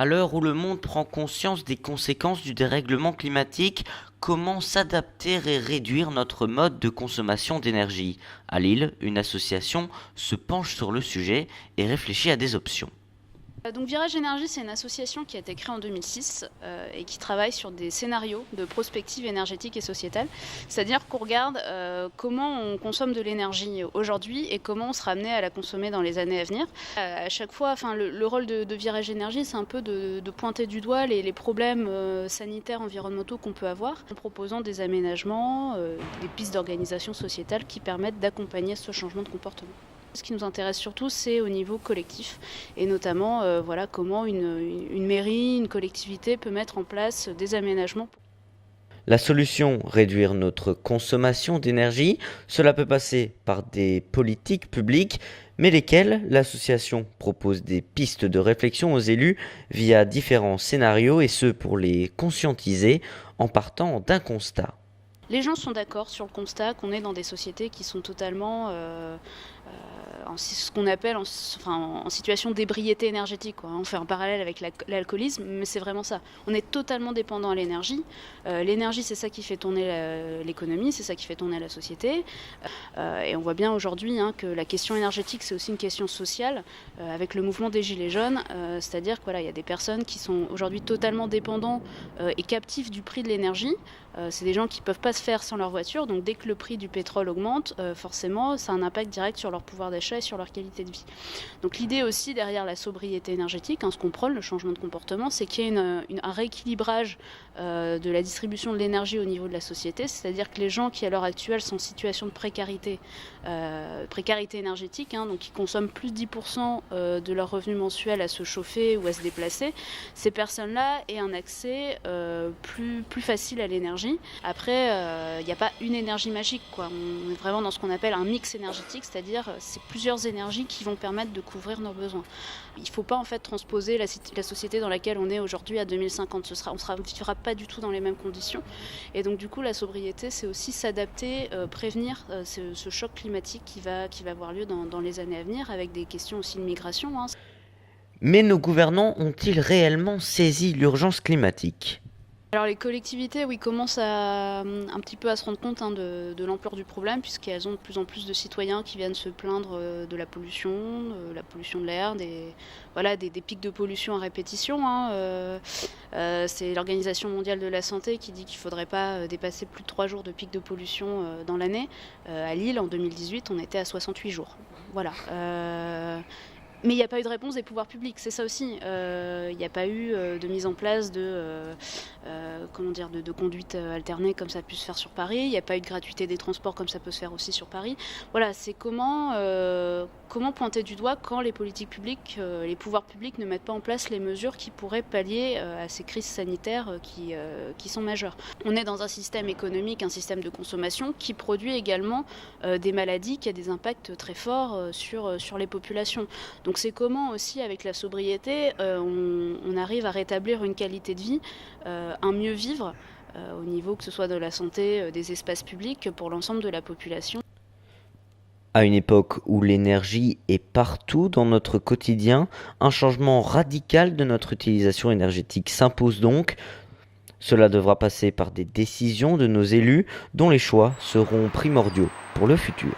À l'heure où le monde prend conscience des conséquences du dérèglement climatique, comment s'adapter et réduire notre mode de consommation d'énergie? À Lille, une association se penche sur le sujet et réfléchit à des options. Donc Virage Énergie, c'est une association qui a été créée en 2006 et qui travaille sur des scénarios de prospective énergétique et sociétale. C'est-à-dire qu'on regarde comment on consomme de l'énergie aujourd'hui et comment on sera amené à la consommer dans les années à venir. À chaque fois, le rôle de Virage Énergie, c'est un peu de pointer du doigt les problèmes sanitaires, environnementaux qu'on peut avoir, en proposant des aménagements, des pistes d'organisation sociétale qui permettent d'accompagner ce changement de comportement. Ce qui nous intéresse surtout, c'est au niveau collectif et notamment comment une mairie, une collectivité peut mettre en place des aménagements. La solution, réduire notre consommation d'énergie, cela peut passer par des politiques publiques, mais lesquelles l'association propose des pistes de réflexion aux élus via différents scénarios et ce pour les conscientiser en partant d'un constat. Les gens sont d'accord sur le constat qu'on est dans des sociétés qui sont totalement en ce qu'on appelle en situation d'ébriété énergétique, quoi. On fait un parallèle avec l'alcoolisme, mais c'est vraiment ça. On est totalement dépendant à l'énergie. L'énergie, c'est ça qui fait tourner l'économie, c'est ça qui fait tourner la société. Et on voit bien aujourd'hui que la question énergétique, c'est aussi une question sociale, avec le mouvement des Gilets jaunes. C'est-à-dire qu'il y a des personnes qui sont aujourd'hui totalement dépendants et captifs du prix de l'énergie. C'est des gens qui ne peuvent pas se faire sans leur voiture, donc dès que le prix du pétrole augmente, forcément, ça a un impact direct sur leur pouvoir d'achat et sur leur qualité de vie. Donc l'idée aussi derrière la sobriété énergétique, ce qu'on prône, le changement de comportement, c'est qu'il y ait un rééquilibrage de la distribution de l'énergie au niveau de la société, c'est-à-dire que les gens qui à l'heure actuelle sont en situation de précarité énergétique, donc qui consomment plus de 10% de leur revenu mensuel à se chauffer ou à se déplacer, ces personnes-là aient un accès plus facile à l'énergie. Après, il n'y a pas une énergie magique, quoi. On est vraiment dans ce qu'on appelle un mix énergétique, c'est-à-dire c'est plusieurs énergies qui vont permettre de couvrir nos besoins. Il ne faut pas en fait transposer la société dans laquelle on est aujourd'hui à 2050. On ne vivra pas du tout dans les mêmes conditions. Et donc du coup, la sobriété, c'est aussi s'adapter, prévenir ce choc climatique qui va avoir lieu dans les années à venir, avec des questions aussi de migration. Mais nos gouvernants ont-ils réellement saisi l'urgence climatique? Alors les collectivités, oui, commencent un petit peu à se rendre compte de l'ampleur du problème, puisqu'elles ont de plus en plus de citoyens qui viennent se plaindre de la pollution de l'air, des pics de pollution à répétition. C'est l'Organisation mondiale de la santé qui dit qu'il ne faudrait pas dépasser plus de 3 jours de pics de pollution dans l'année. À Lille, en 2018, on était à 68 jours. Voilà. Mais il n'y a pas eu de réponse des pouvoirs publics, c'est ça aussi. Il n'y a pas eu de mise en place de conduite alternée comme ça a pu se faire sur Paris. Il n'y a pas eu de gratuité des transports comme ça peut se faire aussi sur Paris. Voilà, c'est comment pointer du doigt quand les politiques publiques, les pouvoirs publics ne mettent pas en place les mesures qui pourraient pallier à ces crises sanitaires qui sont majeures. On est dans un système économique, un système de consommation qui produit également des maladies qui a des impacts très forts sur les populations. Donc c'est comment aussi avec la sobriété, on arrive à rétablir une qualité de vie, un mieux vivre au niveau que ce soit de la santé, des espaces publics pour l'ensemble de la population. À une époque où l'énergie est partout dans notre quotidien, un changement radical de notre utilisation énergétique s'impose donc. Cela devra passer par des décisions de nos élus dont les choix seront primordiaux pour le futur.